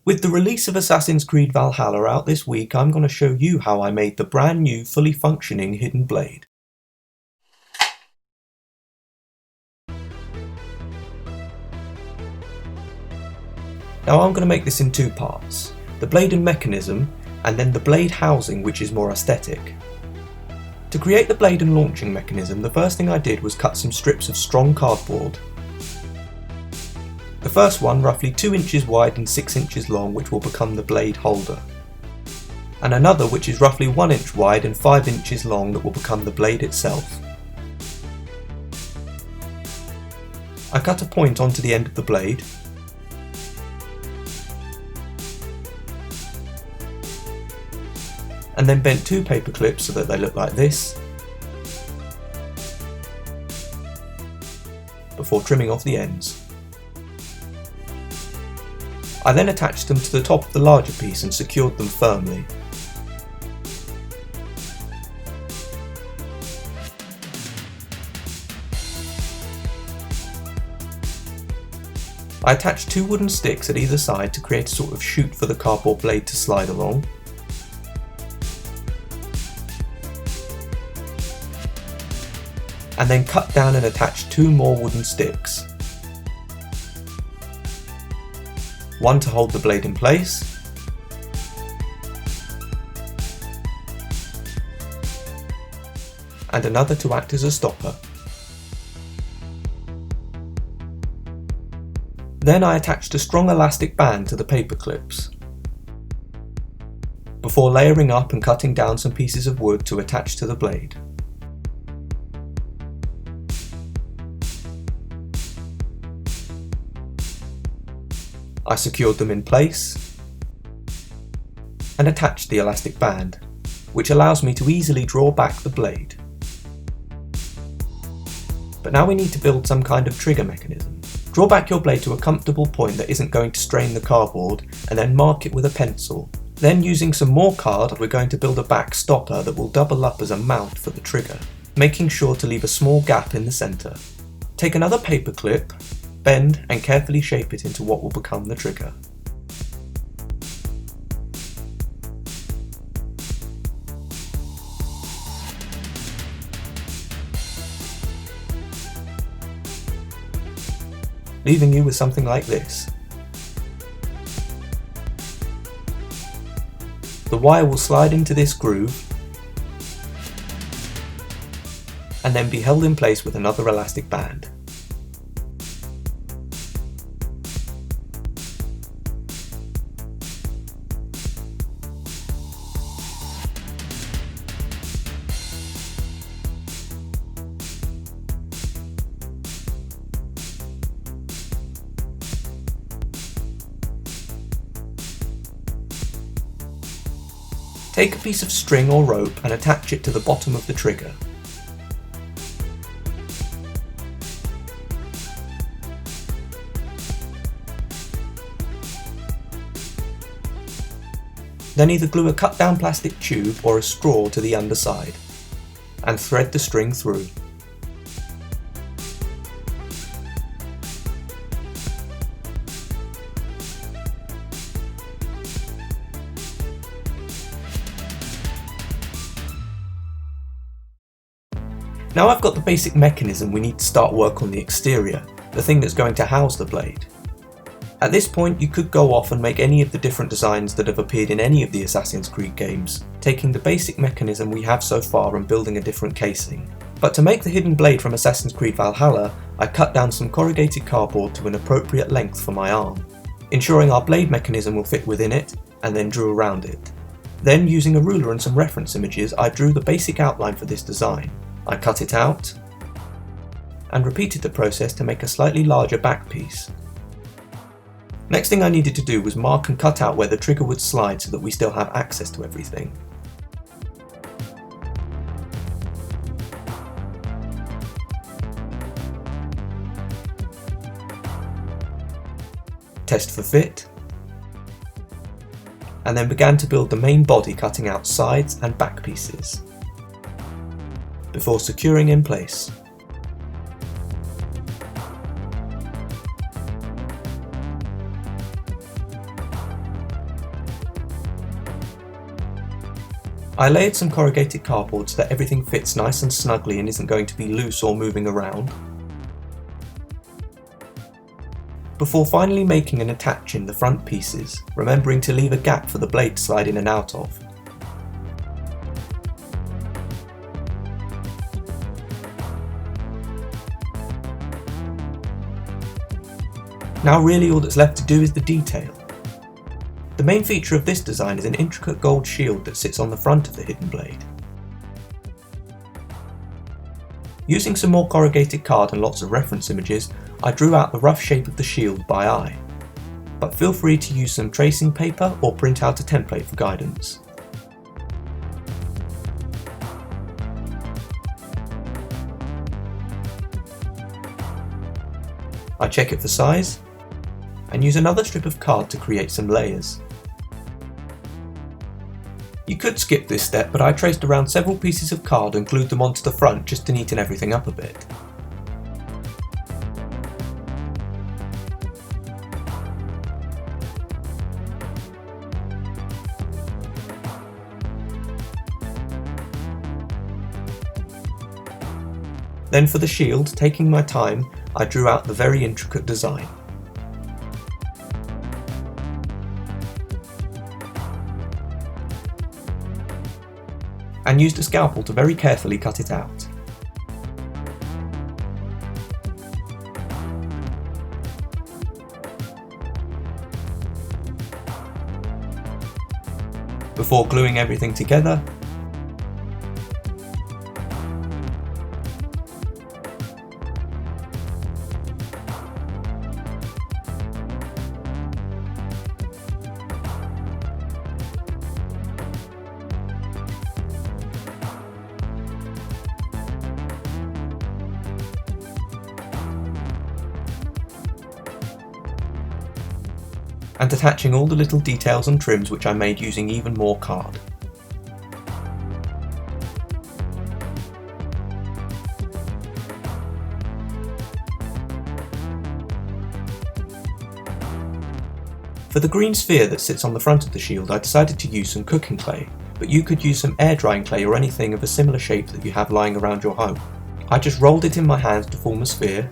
With the release of Assassin's Creed Valhalla out this week, I'm going to show you how I made the brand new fully functioning hidden blade. Now I'm going to make this in two parts, the blade and mechanism, and then the blade housing, which is more aesthetic. To create the blade and launching mechanism, the first thing I did was cut some strips of strong cardboard. The first one roughly 2 inches wide and 6 inches long, which will become the blade holder. And another which is roughly 1 inch wide and 5 inches long that will become the blade itself. I cut a point onto the end of the blade, and then bent 2 paper clips so that they look like this, before trimming off the ends. I then attached them to the top of the larger piece and secured them firmly. I attached 2 wooden sticks at either side to create a sort of chute for the cardboard blade to slide along. And then cut down and attach 2 more wooden sticks. One to hold the blade in place, and another to act as a stopper. Then I attached a strong elastic band to the paper clips, before layering up and cutting down some pieces of wood to attach to the blade. I secured them in place and attached the elastic band, which allows me to easily draw back the blade. But now we need to build some kind of trigger mechanism. Draw back your blade to a comfortable point that isn't going to strain the cardboard, and then mark it with a pencil. Then, using some more card, we're going to build a back stopper that will double up as a mount for the trigger, making sure to leave a small gap in the centre. Take another paper clip, bend and carefully shape it into what will become the trigger. Leaving you with something like this. The wire will slide into this groove and then be held in place with another elastic band. Take a piece of string or rope and attach it to the bottom of the trigger. Then either glue a cut down plastic tube or a straw to the underside, and thread the string through. Now I've got the basic mechanism, we need to start work on the exterior, the thing that's going to house the blade. At this point you could go off and make any of the different designs that have appeared in any of the Assassin's Creed games, taking the basic mechanism we have so far and building a different casing. But to make the hidden blade from Assassin's Creed Valhalla, I cut down some corrugated cardboard to an appropriate length for my arm, ensuring our blade mechanism will fit within it, and then drew around it. Then, using a ruler and some reference images, I drew the basic outline for this design. I cut it out and repeated the process to make a slightly larger back piece. Next thing I needed to do was mark and cut out where the trigger would slide so that we still have access to everything. Test for fit, and then began to build the main body, cutting out sides and back pieces, before securing in place. I layered some corrugated cardboard so that everything fits nice and snugly and isn't going to be loose or moving around, before finally making and attaching the front pieces, remembering to leave a gap for the blade to slide in and out of. Now really all that's left to do is the detail. The main feature of this design is an intricate gold shield that sits on the front of the hidden blade. Using some more corrugated card and lots of reference images, I drew out the rough shape of the shield by eye, but feel free to use some tracing paper or print out a template for guidance. I check it for size, and use another strip of card to create some layers. You could skip this step, but I traced around several pieces of card and glued them onto the front just to neaten everything up a bit. Then for the shield, taking my time, I drew out the very intricate design. And used a scalpel to very carefully cut it out. Before gluing everything together, and attaching all the little details and trims which I made using even more card. For the green sphere that sits on the front of the shield, I decided to use some cooking clay, but you could use some air drying clay or anything of a similar shape that you have lying around your home. I just rolled it in my hands to form a sphere,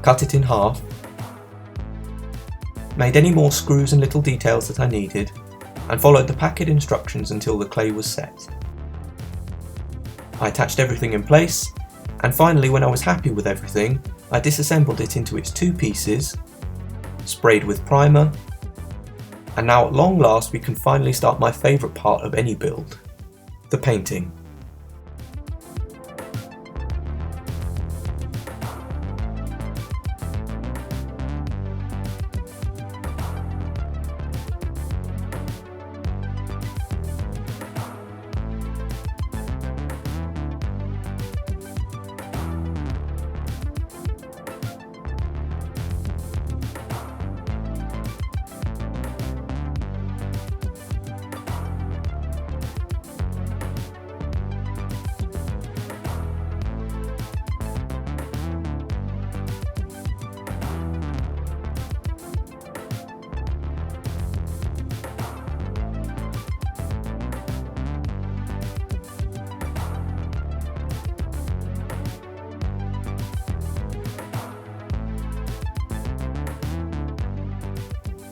cut it in half, made any more screws and little details that I needed, and followed the packet instructions until the clay was set. I attached everything in place, and finally when I was happy with everything, I disassembled it into its two pieces, sprayed with primer, and now at long last we can finally start my favourite part of any build, the painting.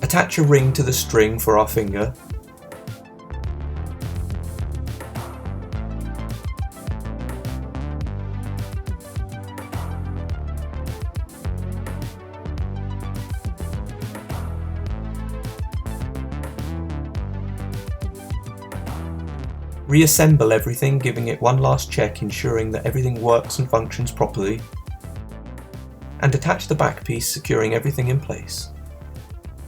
Attach a ring to the string for our finger. Reassemble everything, giving it one last check, ensuring that everything works and functions properly. And attach the back piece, securing everything in place.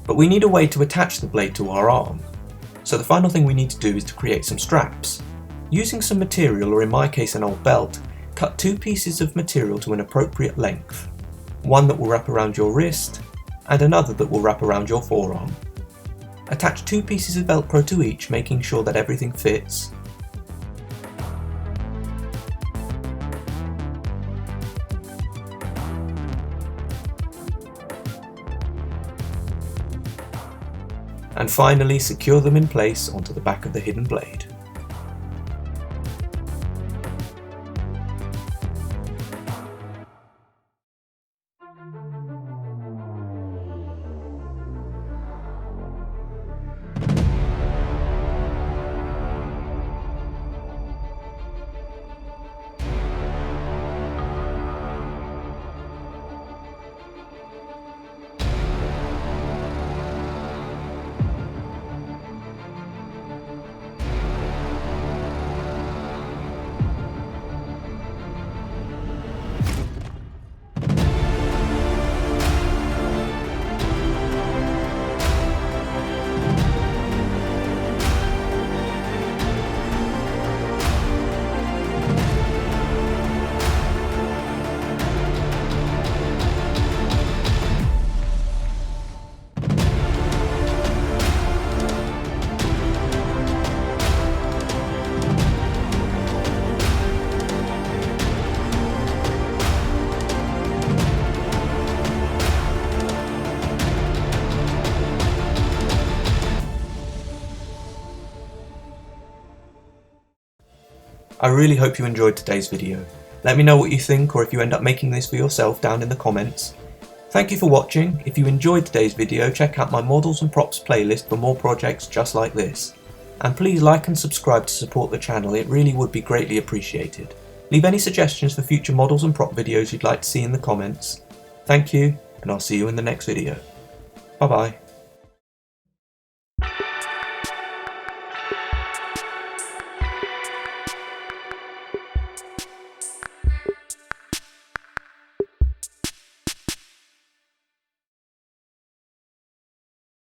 But we need a way to attach the blade to our arm, so the final thing we need to do is to create some straps. Using some material, or in my case an old belt, cut two pieces of material to an appropriate length, one that will wrap around your wrist and another that will wrap around your forearm. Attach two pieces of Velcro to each, making sure that everything fits. And finally secure them in place onto the back of the hidden blade. I really hope you enjoyed today's video. Let me know what you think, or if you end up making this for yourself, down in the comments. Thank you for watching. If you enjoyed today's video, check out my models and props playlist for more projects just like this. And please like and subscribe to support the channel, it really would be greatly appreciated. Leave any suggestions for future models and prop videos you'd like to see in the comments. Thank you, and I'll see you in the next video. Bye bye.